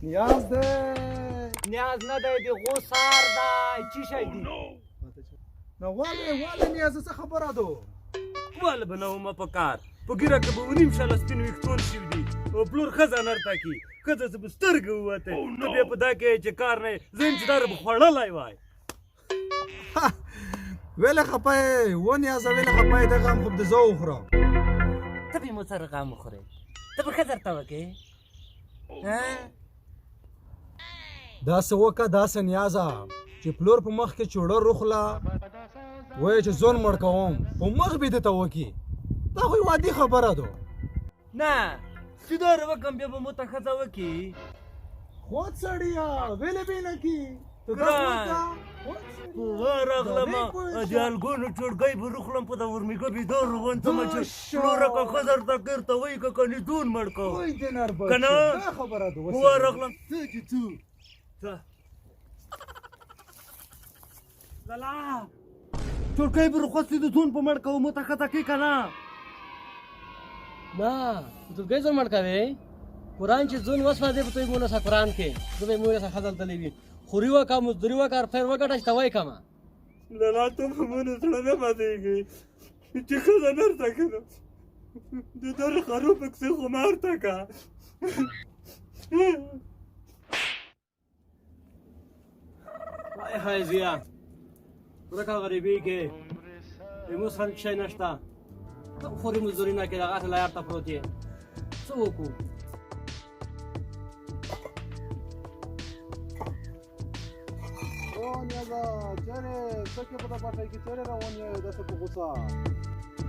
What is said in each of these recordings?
نیاز دی نیاز نه دی د غوسار دی چی شی دی نو واله نیاز څه خبره ده واله به نه ومه په کار په ګیره کې به ونیم شله سپین ویښتون شوي دي او پلور ښځه نرته کي ښځه څه به سترګې ووتی ته بیا په دا کې چې کار نه یې زه یم چې داره به خوړلی وای ولې خفه یې و نیازه ولې خفه یې د غم خو به د زه وخورم ته به مو سره غم وخورې ته به ښه درته وکې داسې وکړه داسې نیازه چې پلور په مخ کې چوړه روخله وایي چې ځون مړ کوم په مخ به دې ته وکړي دا خو یو عادي خبره ده نه سیداره وکړم بیا به مو ته ښځه وکړي خود سړیه ولې به نه کړي ورغلمه د الګونو چوړګۍ به روخلم په د ورمیګه بېدار روانتمه چې پلوره که ښه درته ګرته وایي که کنې دون مړ کو که نه ورغلم څه چې څه لالا چوړګۍ به روخوستې د دون په مړ کوو مو ته ښځه کړي که نه نه چوړګۍ ځون مړ کوې قرآن چې ځون وسپادې په توی مونسه قرآن کې زه به یې مونسه ښه دلته وي خوري وکړه مزدوري وکړه فیر وګټه چې ته وایې کمه لالا ته په مونږ زړه نه ماتېږي چې ښځه نرته کړه د در خرو پکسې خمار ته که وای های زیه ورکه غریبي کې اموس هم شی نشته ته خوري مزدوري نه کړې هغسې لایار ته پروت یې څه وکړو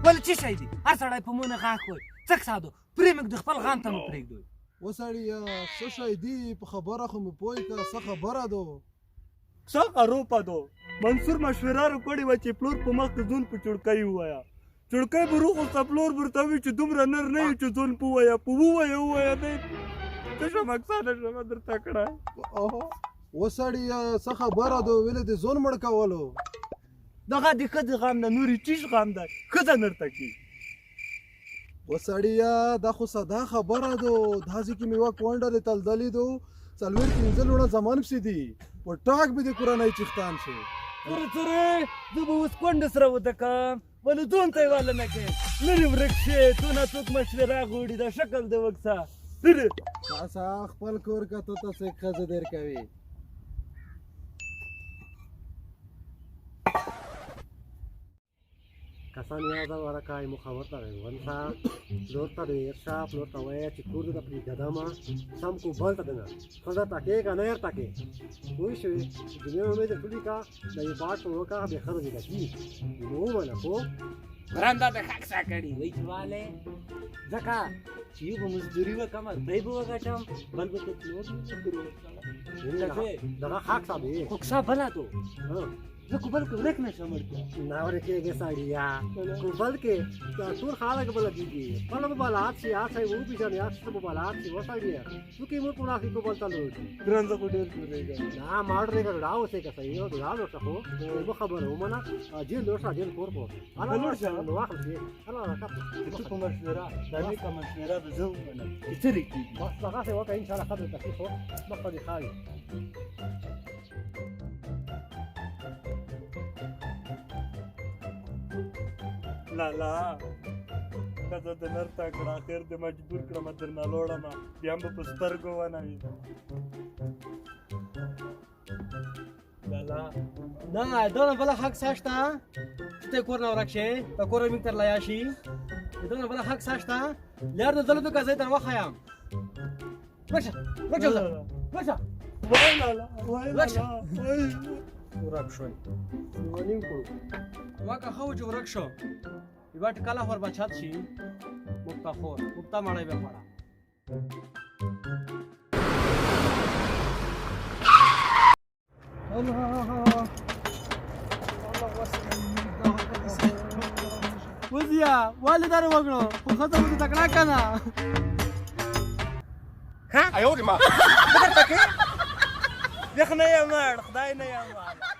ولې څه شی دی هر سړی په مونه غاښ وایي څه کیسه ده پرېمږ د خپل غم ته مو پرېږدوئ وسړیه څه شی دی په خبره خو مې پوه کړه څه خبره ده څه خروپه ده منصور مشوره راکړې وه چې پلور په مخ کې ځون په چوړکۍ ووایه چوړکۍ به روغوسته پلور به ورته وي چې دومره نر نه یو چې ځون په ووایه په ووایه دی څه شم اکسانه شمه درته کړه وسړیه څه خبره ده ولې دې ځون مړ کولو دغه د ښځې غم نه نورې چیش غم دی ښځه نرته کي وسړیه دا خو ساده خبره ده داسې کې مې یوه کونډه دې تلدلې ده څلوېښت پنځه لوړه زمان پسې دي په ټاک به د کورنۍ چښتان شي څرې زه به اوس کونډه سره وده کړم ولې ځون ته یې واله نه کوې لرې ورک شې تو نه څوک مشوره غوړي دا شکل دې وکسه لرې تاسو خپل کور که ته تاسې ښځه در کوي کسان یاده ورکای مخابر ته ونسا پلور ته ډېر شه پلور ته وایه چې کور دې ته پرېږده مه سم کو بل ته دنه ښځه ټاکې که نه یې ټاکې پوه شوې دنیا امید ټولي کا د یو پاټ په وکړه بې ښځه دې کي نو ومنه پوه برنده د ښه کیسه کړې وایي چې والې ځکه چې یو به مزدوري وکړم دی به وګټم بل به ته پلور دغه حق صاحب یې خو کیسه بله ده زه کوبل کې ورک نه شم نه ورکېږې سړیه کوبل کې ټول خلک به لګېږي خپله به بلات شي هر شی وپېژنې هر څه به بلات شي وسړیه څو کې مور په لاس کې کوبل ته لوړ ګران زه خو ډېر جوړېږم نه ما ډېر ډاډه اوسې که صحیح او ډاډه اوسه خو زه خبره ومنه جیل لوړ شه جیل کور پوه هله لوړ شه نو واخل شي هله راکړه څه په مشوره دا نیکه مشوره به زه ومنم چې څه کېږي بس دغسې وکړه انشاءالله ښه درته خو مخ په دې ښه وي لالا ښځه دې نرته کړه اخر دې مجبور کړمه درنه لوړمه بیا هم به په سترګو ونه وي لالا نه دونه بله حق څه شته چې ته کور نه ورک شې په کور موږ تر لایا شي دونه بله حق څه شته لار د دلته که زه یې در وښیم ورک شه ورک شه وای لالا وای لالا ورک شوی ونیم کړو واکه ښه و چې ورک شو یوه ټکله خور به چت شي موږ ته خور موږ ته مړی به خوړه وزیا والې داره وکړو خو ښځه مو دې تکړه که نه یخ نه یم مړ خدای نه یم مړ